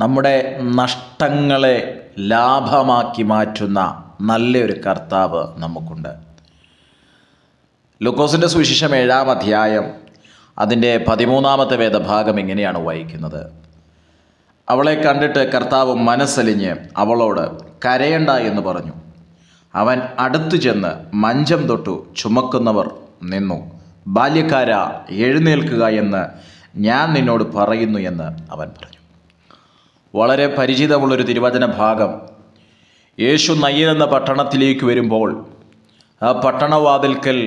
നമ്മുടെ നഷ്ടങ്ങളെ ലാഭമാക്കി മാറ്റുന്ന നല്ലൊരു കർത്താവ് നമുക്കുണ്ട്. ലൂക്കോസിൻ്റെ സുവിശേഷം 7-ാം അധ്യായം അതിൻ്റെ 13-ാമത്തെ വേദഭാഗം ഇങ്ങനെയാണ് വായിക്കുന്നത്. അവളെ കണ്ടിട്ട് കർത്താവ് മനസ്സലിഞ്ഞ് അവളോട് കരയണ്ട എന്ന് പറഞ്ഞു. അവൻ അടുത്തു ചെന്ന് മഞ്ചം തൊട്ടു ചുമക്കുന്നവർ നിന്നു. ബാല്യക്കാരാ, എഴുന്നേൽക്കുക എന്ന് ഞാൻ നിന്നോട് പറയുന്നു എന്ന് അവൻ പറഞ്ഞു. വളരെ പരിചിതമുള്ളൊരു തിരുവചന ഭാഗം. യേശു നയീൻ എന്ന പട്ടണത്തിലേക്ക് വരുമ്പോൾ ആ പട്ടണവാതിൽക്കൽ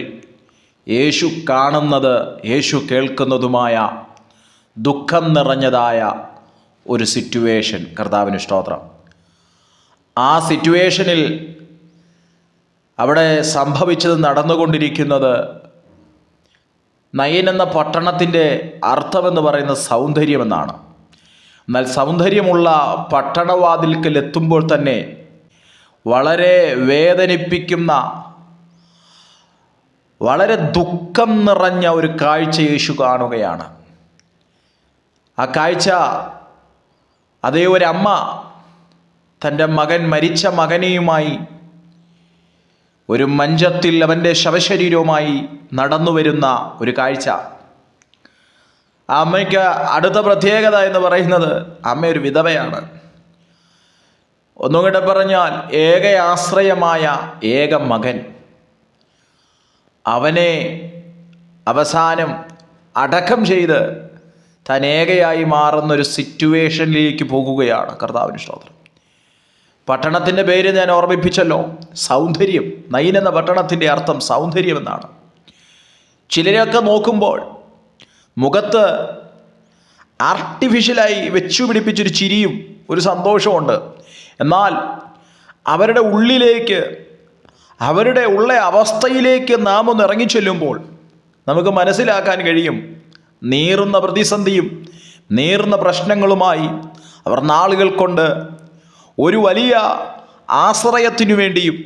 യേശു കാണുന്നത്, യേശു കേൾക്കുന്നതുമായ ദുഃഖം നിറഞ്ഞതായ ഒരു സിറ്റുവേഷൻ. കർത്താവിന് സ്തോത്രം. ആ സിറ്റുവേഷനിൽ അവിടെ സംഭവിച്ചത്, നടന്നുകൊണ്ടിരിക്കുന്നത്, നയീൻ എന്ന പട്ടണത്തിൻ്റെ അർത്ഥമെന്ന് പറയുന്നത് സൗന്ദര്യമെന്നാണ്. എന്നാൽ സൗന്ദര്യമുള്ള പട്ടണവാതിൽക്കൽ എത്തുമ്പോൾ തന്നെ വളരെ വേദനിപ്പിക്കുന്ന, വളരെ ദുഃഖം നിറഞ്ഞ ഒരു കാഴ്ച യേശു കാണുകയാണ്. ആ കാഴ്ച, അതേ ഒരു അമ്മ തൻ്റെ മരിച്ച മകനെയുമായി ഒരു മഞ്ചത്തിൽ അവൻ്റെ ശവശരീരവുമായി നടന്നു വരുന്ന ഒരു കാഴ്ച. ആ അമ്മയ്ക്ക് അടുത്ത പ്രത്യേകത എന്ന് പറയുന്നത്, അമ്മ ഒരു വിധവയാണ്. ഒന്നുകൂടെ പറഞ്ഞാൽ, ഏക ആശ്രയമായ ഏക മകൻ, അവനെ അവസാനം അടക്കം ചെയ്ത് താൻ ഏകയായി മാറുന്നൊരു സിറ്റുവേഷനിലേക്ക് പോകുകയാണ്. കർത്താവിന് സ്തോത്രം. പട്ടണത്തിൻ്റെ പേര് ഞാൻ ഓർമ്മിപ്പിച്ചല്ലോ, സൗന്ദര്യം. നയീൻ എന്ന പട്ടണത്തിൻ്റെ അർത്ഥം സൗന്ദര്യം എന്നാണ്. ചിലരെയൊക്കെ നോക്കുമ്പോൾ മുഖത്ത് ആർട്ടിഫിഷ്യലായി വെച്ചു പിടിപ്പിച്ചൊരു ചിരിയും ഒരു സന്തോഷമുണ്ട്. എന്നാൽ അവരുടെ ഉള്ളിലേക്ക്, അവരുടെ ഉള്ള അവസ്ഥയിലേക്ക് നാം ഒന്ന് ഇറങ്ങിച്ചെല്ലുമ്പോൾ നമുക്ക് മനസ്സിലാക്കാൻ കഴിയും, നീറുന്ന പ്രതിസന്ധിയും നീറുന്ന പ്രശ്നങ്ങളുമായി അവർ നാളുകൾ കൊണ്ട് ഒരു വലിയ ആശ്രയത്തിനു വേണ്ടിയും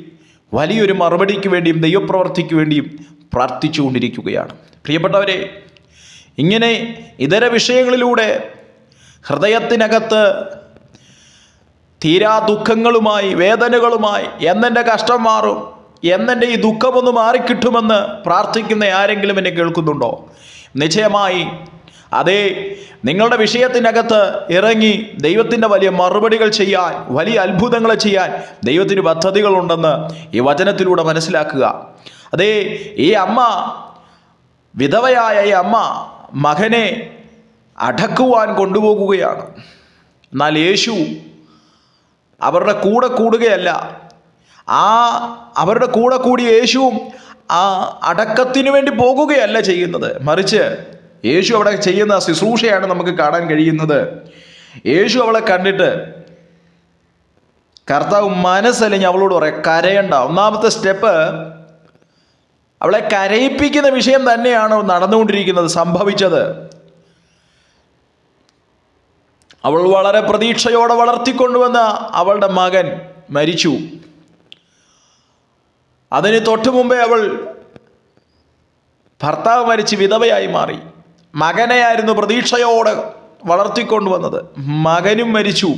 വലിയൊരു മറുപടിക്ക് വേണ്ടിയും ദൈവപ്രവർത്തിക്ക് വേണ്ടിയും പ്രാർത്ഥിച്ചു കൊണ്ടിരിക്കുകയാണ്. പ്രിയപ്പെട്ടവരെ, ഇങ്ങനെ ഇതര വിഷയങ്ങളിലൂടെ ഹൃദയത്തിനകത്ത് തീരാ ദുഃഖങ്ങളുമായി, വേദനകളുമായി, എന്നെൻ്റെ കഷ്ടം മാറും, എന്നെൻ്റെ ഈ ദുഃഖമൊന്ന് മാറിക്കിട്ടുമെന്ന് പ്രാർത്ഥിക്കുന്ന ആരെങ്കിലും എന്നെ കേൾക്കുന്നുണ്ടോ? നിശ്ചയമായി അതേ, നിങ്ങളുടെ വിഷയത്തിനകത്ത് ഇറങ്ങി ദൈവത്തിൻ്റെ വലിയ മറുപടികൾ ചെയ്യാൻ, വലിയ അത്ഭുതങ്ങൾ ചെയ്യാൻ ദൈവത്തിന് പദ്ധതികളുണ്ടെന്ന് ഈ വചനത്തിലൂടെ മനസ്സിലാക്കുക. അതേ, ഈ അമ്മ, വിധവയായ ഈ അമ്മ മകനെ അടക്കുവാൻ കൊണ്ടുപോകുകയാണ്. എന്നാൽ യേശു അവരുടെ കൂടെ കൂടുകയല്ല. അവരുടെ കൂടെ കൂടി യേശുവും ആ അടക്കത്തിനു വേണ്ടി പോകുകയല്ല ചെയ്യുന്നത്. മറിച്ച് യേശു അവിടെ ചെയ്യുന്ന ശുശ്രൂഷയാണ് നമുക്ക് കാണാൻ കഴിയുന്നത്. യേശു അവളെ കണ്ടിട്ട് കർത്താവ് മനസ്സലിഞ്ഞ് അവളോട് പറയാം, കരയണ്ട. ഒന്നാമത്തെ സ്റ്റെപ്പ്, അവളെ കരയിപ്പിക്കുന്ന വിഷയം തന്നെയാണ് നടന്നുകൊണ്ടിരിക്കുന്നത്, സംഭവിച്ചത്. അവൾ വളരെ പ്രതീക്ഷയോടെ വളർത്തിക്കൊണ്ടുവന്ന അവളുടെ മകൻ മരിച്ചു. അതിന് തൊട്ടു മുമ്പേ അവൾ, ഭർത്താവ് മരിച്ച് വിധവയായി മാറി. മകനെയായിരുന്നു പ്രതീക്ഷയോടെ വളർത്തിക്കൊണ്ടുവന്നത്. മകനും മരിച്ചു.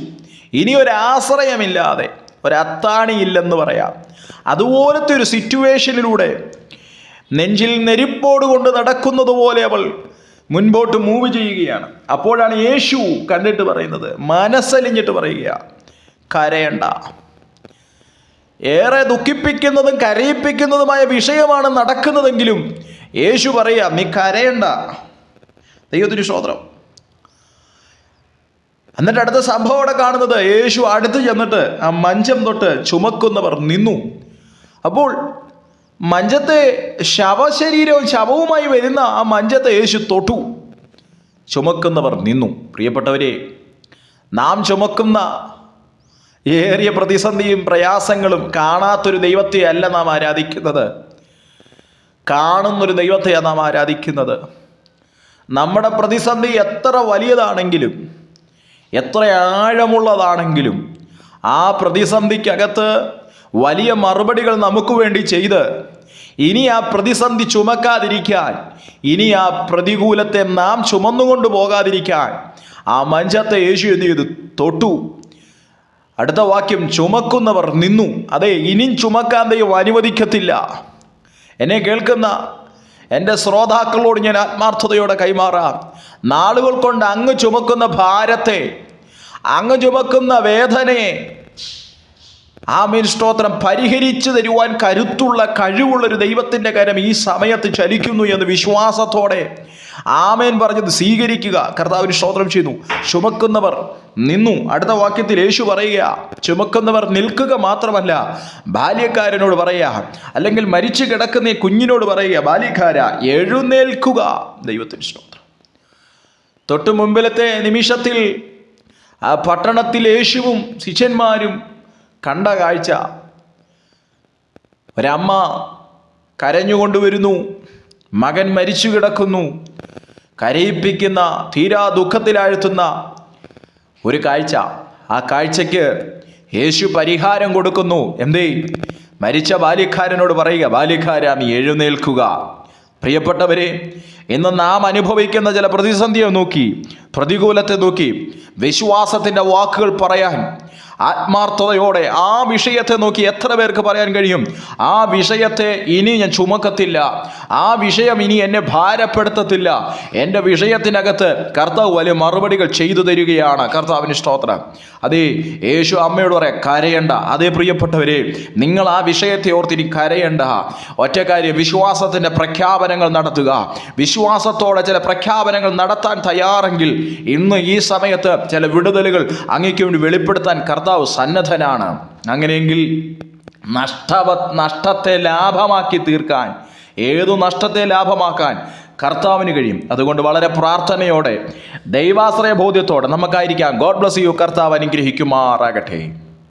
ഇനി ഒരാശ്രയമില്ലാതെ, ഒരത്താണിയില്ലെന്ന് പറയാം. അതുപോലത്തെ ഒരു സിറ്റുവേഷനിലൂടെ നെഞ്ചിൽ നെരിപ്പോട് കൊണ്ട് നടക്കുന്നത് പോലെ അവൾ മുൻപോട്ട് മൂവ് ചെയ്യുകയാണ്. അപ്പോഴാണ് യേശു കണ്ടിട്ട് പറയുന്നത്, മനസ്സലിഞ്ഞിട്ട് പറയുക, കരയണ്ട. ഏറെ ദുഃഖിപ്പിക്കുന്നതും കരയിപ്പിക്കുന്നതുമായ വിഷയമാണ് നടക്കുന്നതെങ്കിലും യേശു പറയുക, നീ കരയണ്ട. ദൈവത്തിന് സ്തോത്രം. എന്നിട്ട് അടുത്ത സംഭവം അവിടെ കാണുന്നത്, യേശു അടുത്ത് ചെന്നിട്ട് ആ മഞ്ചം തൊട്ട് ചുമക്കുന്നവർ നിന്നു. അപ്പോൾ മഞ്ചത്തെ ശവശരീരവും ശവവുമായി വരുന്ന ആ മഞ്ചത്തെ യേശു തൊട്ടു. ചുമക്കുന്നവർ നിന്നു. പ്രിയപ്പെട്ടവരെ, നാം ചുമക്കുന്ന ഏറിയ പ്രതിസന്ധിയും പ്രയാസങ്ങളും കാണാത്തൊരു ദൈവത്തെ അല്ല നാം ആരാധിക്കുന്നത്, കാണുന്നൊരു ദൈവത്തെയാണ് നാം ആരാധിക്കുന്നത്. നമ്മുടെ പ്രതിസന്ധി എത്ര വലിയതാണെങ്കിലും, എത്ര ആഴമുള്ളതാണെങ്കിലും, ആ പ്രതിസന്ധിക്കകത്ത് വലിയ മറുപടികൾ നമുക്ക് വേണ്ടി ചെയ്ത് ഇനി ആ പ്രതിസന്ധി ചുമക്കാതിരിക്കാൻ, ഇനി ആ പ്രതികൂലത്തെ നാം ചുമന്നുകൊണ്ട് പോകാതിരിക്കാൻ, ആ മഞ്ചത്തെ യേശു എന്ത് ചെയ്തു? തൊട്ടു. അടുത്ത വാക്യം, ചുമക്കുന്നവർ നിന്നു. അതെ, ഇനിയും ചുമക്കാൻ ദൈവം അനുവദിക്കത്തില്ല. എന്നെ കേൾക്കുന്ന എൻ്റെ ശ്രോതാക്കളോട് ഞാൻ ആത്മാർത്ഥതയോടെ കൈമാറാം. നാളുകൾ കൊണ്ട് അങ്ങ് ചുമക്കുന്ന ഭാരത്തെ, അങ്ങ് ചുമക്കുന്ന വേദനയെ ആമേൻ സ്തോത്രം പരിഹരിച്ചു തരുവാൻ കരുത്തുള്ള കഴിവുള്ളൊരു ദൈവത്തിൻ്റെ കരം ഈ സമയത്ത് ചലിക്കുന്നു എന്ന് വിശ്വാസത്തോടെ ആമേൻ പറഞ്ഞത് സ്വീകരിക്കുക. കർത്താവിന് സ്തോത്രം ചെയ്യുന്നു. ചുമക്കുന്നവർ നിന്നു. അടുത്ത വാക്യത്തിൽ യേശു പറയുക, ചുമക്കുന്നവർ നിൽക്കുക മാത്രമല്ല, ബാല്യക്കാരനോട് പറയുക, അല്ലെങ്കിൽ മരിച്ചു കിടക്കുന്ന കുഞ്ഞിനോട് പറയുക, ബാല്യക്കാര എഴുന്നേൽക്കുക. ദൈവത്തിന് സ്തോത്രം. തൊട്ടു മുമ്പിലത്തെ നിമിഷത്തിൽ ആ പട്ടണത്തിൽ യേശുവും ശിഷ്യന്മാരും കണ്ട കാഴ്ച, ഒരമ്മ കരഞ്ഞുകൊണ്ടുവരുന്നു, മകൻ മരിച്ചു കിടക്കുന്നു, കരയിപ്പിക്കുന്ന, തീരാ ദുഃഖത്തിലാഴ്ത്തുന്ന ഒരു കാഴ്ച. ആ കാഴ്ചയ്ക്ക് യേശു പരിഹാരം കൊടുക്കുന്നു. എന്തേ? മരിച്ച ബാല്യക്കാരനോട് പറയുക, ബാല്യക്കാരാ നീ എഴുന്നേൽക്കുക. പ്രിയപ്പെട്ടവരെ, ഇന്ന് നാം അനുഭവിക്കുന്ന ചില പ്രതിസന്ധിയെ നോക്കി, പ്രതികൂലത്തെ നോക്കി വിശ്വാസത്തിൻ്റെ വാക്കുകൾ പറയാൻ ആത്മാർത്ഥതയോടെ ആ വിഷയത്തെ നോക്കി എത്ര പേർക്ക് പറയാൻ കഴിയും? ആ വിഷയത്തെ ഇനി ഞാൻ ചുമക്കത്തില്ല, ആ വിഷയം ഇനി എന്നെ ഭാരപ്പെടുത്തത്തില്ല, എൻ്റെ വിഷയത്തിനകത്ത് കർത്താവ് വലിയ മറുപടികൾ ചെയ്തു തരികയാണ്. കർത്താവിന് സ്തോത്രം. അതേ, യേശു അമ്മയോട് പറയാം, കരയണ്ട. അതേ പ്രിയപ്പെട്ടവരെ, നിങ്ങൾ ആ വിഷയത്തെ ഓർത്തിനി കരയണ്ട. ഒറ്റ കാര്യം, വിശ്വാസത്തിൻ്റെ പ്രഖ്യാപനങ്ങൾ നടത്തുക. വിശ്വാസത്തോടെ ചില പ്രഖ്യാപനങ്ങൾ നടത്താൻ തയ്യാറെങ്കിൽ ഇന്ന് ഈ സമയത്ത് ചില വിടുതലുകൾ അങ്ങേക്ക് വേണ്ടി വെളിപ്പെടുത്താൻ കർത്താവ് സന്നദ്ധനാണ്. അങ്ങനെയെങ്കിൽ നഷ്ടത്തെ ലാഭമാക്കി തീർക്കാൻ, ഏതു നഷ്ടത്തെ ലാഭമാക്കാൻ കർത്താവിന് കഴിയും. അതുകൊണ്ട് വളരെ പ്രാർത്ഥനയോടെ, ദൈവാശ്രയ ബോധ്യത്തോടെ നമുക്കായിരിക്കാം. God bless you. കർത്താവ് അനുഗ്രഹിക്കുമാറാകട്ടെ.